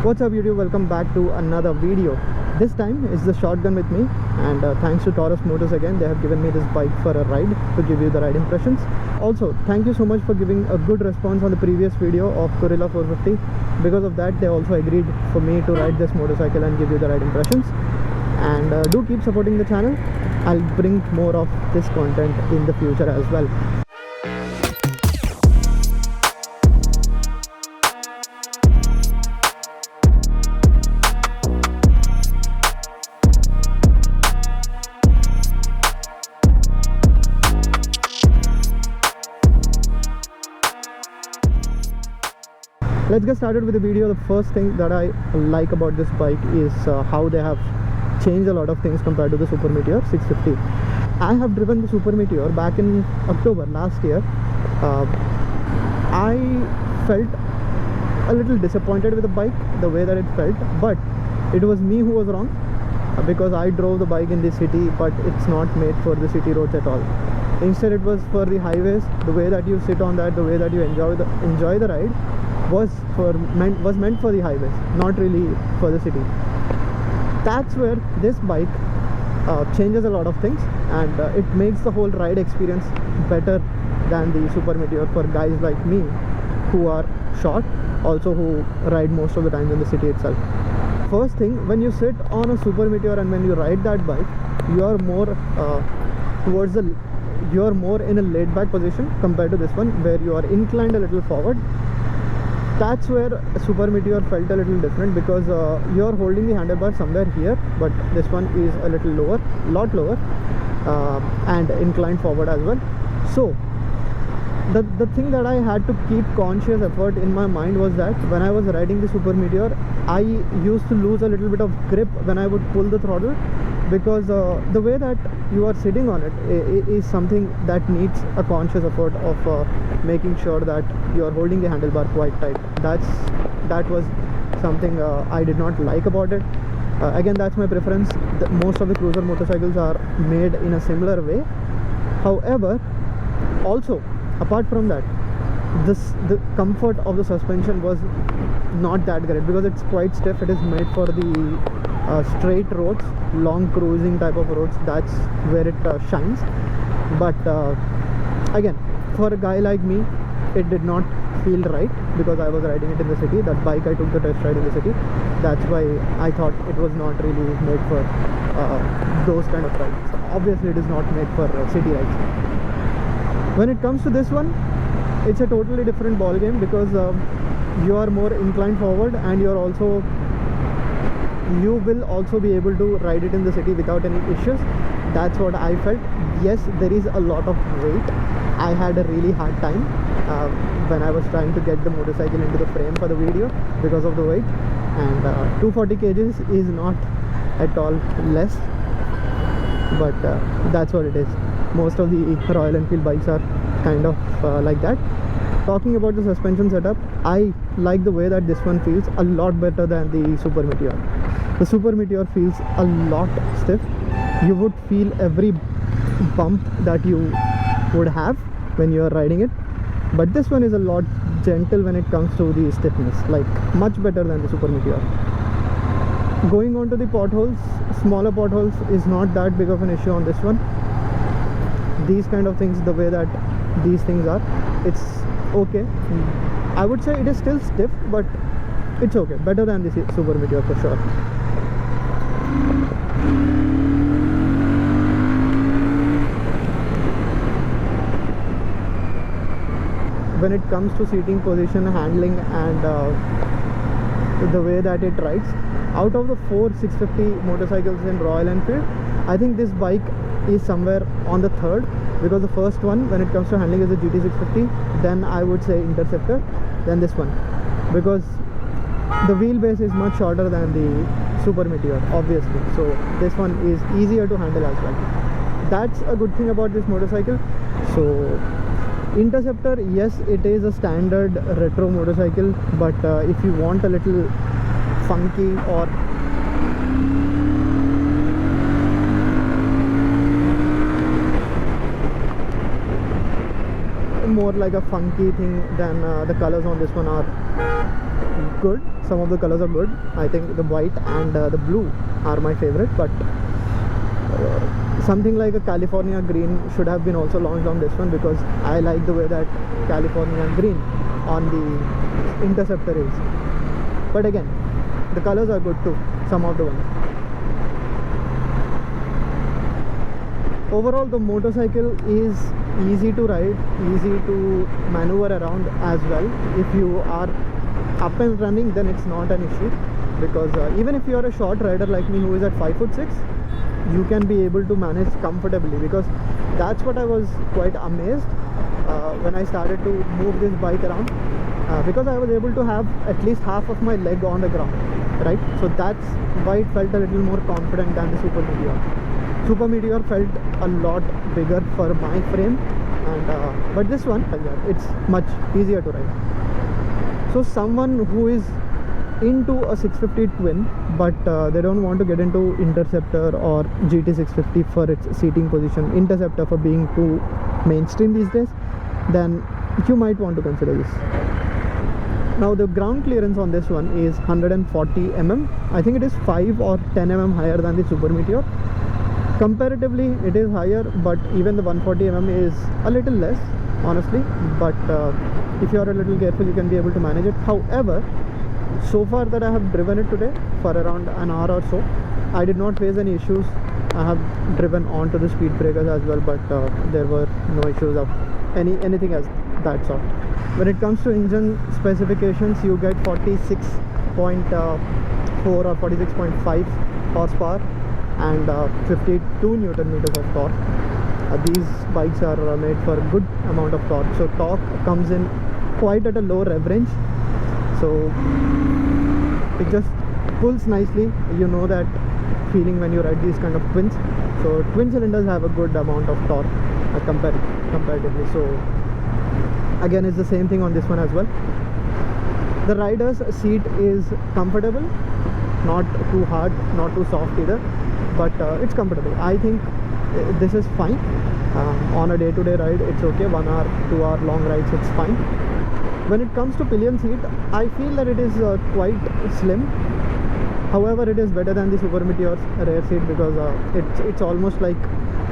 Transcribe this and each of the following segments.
What's up YouTube, welcome back to another video. This time is the shotgun with me, and thanks to Taurus Motors again, they have given me this bike for a ride to give you the ride impressions. Also, thank you so much for giving a good response on the previous video of Gorilla 450. Because of that, they also agreed for me to ride this motorcycle and give you the ride impressions. And do keep supporting the channel. I'll bring more of this content in the future as well. Let's get started with the video. The first thing that I like about this bike is how they have changed a lot of things compared to the Super Meteor 650. I have driven the Super Meteor back in October last year. I felt a little disappointed with the bike, the way that it felt, but it was me who was wrong, because I drove the bike in the city, but it's not made for the city roads at all. Instead, it was for the highways. The way that you sit on that, the way that you enjoy the ride was meant for the highways, not really for the city. That's where this bike changes a lot of things, and it makes the whole ride experience better than the Super Meteor for guys like me who are short, also who ride most of the time in the city itself. First thing, when you sit on a Super Meteor and when you ride that bike, you are more you are more in a laid back position compared to this one, where you are inclined a little forward. That's where Super Meteor felt a little different, because you're holding the handlebar somewhere here, but this one is a little lower, lot lower, and inclined forward as well. So the thing that I had to keep conscious effort in my mind was that when I was riding the Super Meteor, I used to lose a little bit of grip when I would pull the throttle, because the way that you are sitting on it is something that needs a conscious effort of making sure that you are holding the handlebar quite tight. That was something I did not like about it. Again, that's my preference. Most of the cruiser motorcycles are made in a similar way. However, also apart from that, the comfort of the suspension was not that great, because it's quite stiff. It is made for the straight roads, long cruising type of roads. That's where it shines. But again, for a guy like me, it did not feel right, because I was riding it in the city. That bike, I took the test ride in the city. That's why I thought it was not really made for those kind of rides. Obviously, it is not made for city rides. When it comes to this one, it's a totally different ball game, because you are more inclined forward, and you will also be able to ride it in the city without any issues. That's what I felt. Yes, there is a lot of weight. I had a really hard time when I was trying to get the motorcycle into the frame for the video because of the weight, and 240 kgs is not at all less, but that's what it is. Most of the Royal Enfield bikes are kind of like that. Talking about the suspension setup, I like the way that this one feels a lot better than the Super Meteor. The Super Meteor feels a lot stiff. You would feel every bump that you would have when you are riding it, but this one is a lot gentle when it comes to the stiffness, like much better than the Super Meteor. Going on to the potholes, smaller potholes is not that big of an issue on this one. These kind of things, the way that these things are, it's okay. I would say it is still stiff, but it's okay, better than the Super Meteor for sure. When it comes to seating position, handling, and the way that it rides, out of the 4 650 motorcycles in Royal Enfield, I think this bike is somewhere on the third, because the first one when it comes to handling is the GT650, then I would say Interceptor, then this one, because the wheelbase is much shorter than the Super Meteor, obviously, so this one is easier to handle as well. That's a good thing about this motorcycle. So Interceptor, yes, it is a standard retro motorcycle, but if you want a little funky or more like a funky thing, then the colors on this one are good. some of the colors are good. I think the white and the blue are my favorite, but something like a California green should have been also launched on this one, because I like the way that California green on the Interceptor is. But again, the colors are good too, some of the ones. Overall, the motorcycle is easy to ride, easy to maneuver around as well. If you are up and running, then it's not an issue, because even if you are a short rider like me who is at 5'6", you can be able to manage comfortably, because that's what I was quite amazed when I started to move this bike around, because I was able to have at least half of my leg on the ground, right? So that's why it felt a little more confident than the Super Meteor. Super Meteor felt a lot bigger for my frame, and but this one, it's much easier to ride. So someone who is into a 650 twin, but they don't want to get into Interceptor or GT650 for its seating position, Interceptor for being too mainstream these days, then you might want to consider this. Now the ground clearance on this one is 140 mm. I think it is 5 or 10 mm higher than the Super Meteor. Comparatively it is higher, but even the 140 mm is a little less, honestly. But if you are a little careful, you can be able to manage it. However, so far that I have driven it today for around an hour or so, I did not face any issues. I have driven onto the speed breakers as well, but there were no issues of anything as that sort. When it comes to engine specifications, you get 46.4 or 46.5 horsepower and 52 Newton meters of torque. These bikes are made for a good amount of torque, so torque comes in quite at a low rev range, so it just pulls nicely. You know that feeling when you ride these kind of twins. So twin cylinders have a good amount of torque comparatively. So again, it's the same thing on this one as well. The rider's seat is comfortable, not too hard, not too soft either, but it's comfortable. I think this is fine. On a day-to-day ride, it's okay. 1 hour, 2 hour long rides, it's fine. When it comes to pillion seat, I feel that it is quite slim. However, it is better than the Super Meteor's rear seat, because it's almost like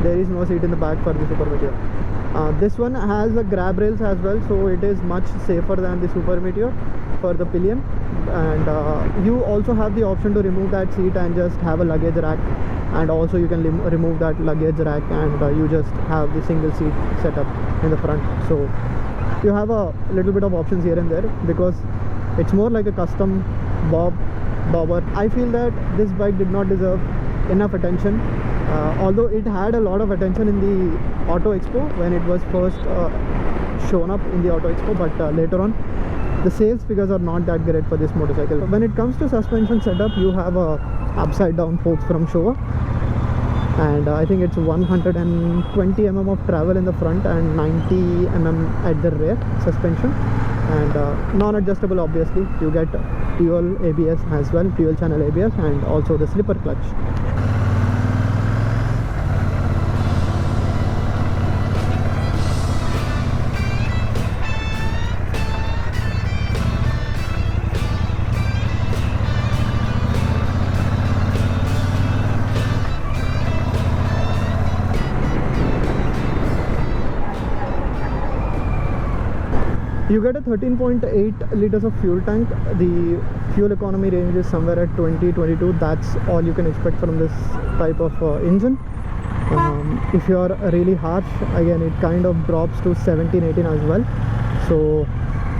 there is no seat in the back for the Super Meteor. This one has the grab rails as well, so it is much safer than the Super Meteor for the pillion. And you also have the option to remove that seat and just have a luggage rack, and also you can remove that luggage rack and you just have the single seat setup in the front. So you have a little bit of options here and there, because it's more like a custom bobber. I feel that this bike did not deserve enough attention, although it had a lot of attention in the Auto Expo when it was first shown up in the Auto Expo, but later on the sales figures are not that great for this motorcycle. When it comes to suspension setup, you have a upside down forks from Showa, and I think it's 120 mm of travel in the front and 90 mm at the rear suspension, and non-adjustable. Obviously you get dual ABS as well, dual channel ABS, and also the slipper clutch. You get a 13.8 liters of fuel tank. The fuel economy range is somewhere at 20-22. That's all you can expect from this type of engine. If you are really harsh, again it kind of drops to 17-18 as well. So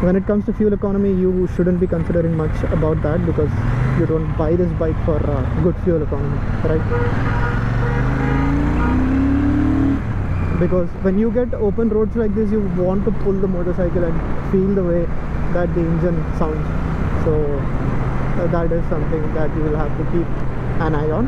when it comes to fuel economy, you shouldn't be considering much about that, because you don't buy this bike for good fuel economy, right? Because when you get open roads like this, you want to pull the motorcycle and feel the way that the engine sounds. So that is something that you will have to keep an eye on.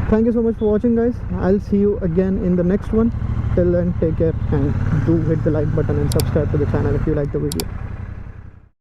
Thank you so much for watching, guys. I'll see you again in the next one. Till then, take care, and do hit the like button and subscribe to the channel if you like the video.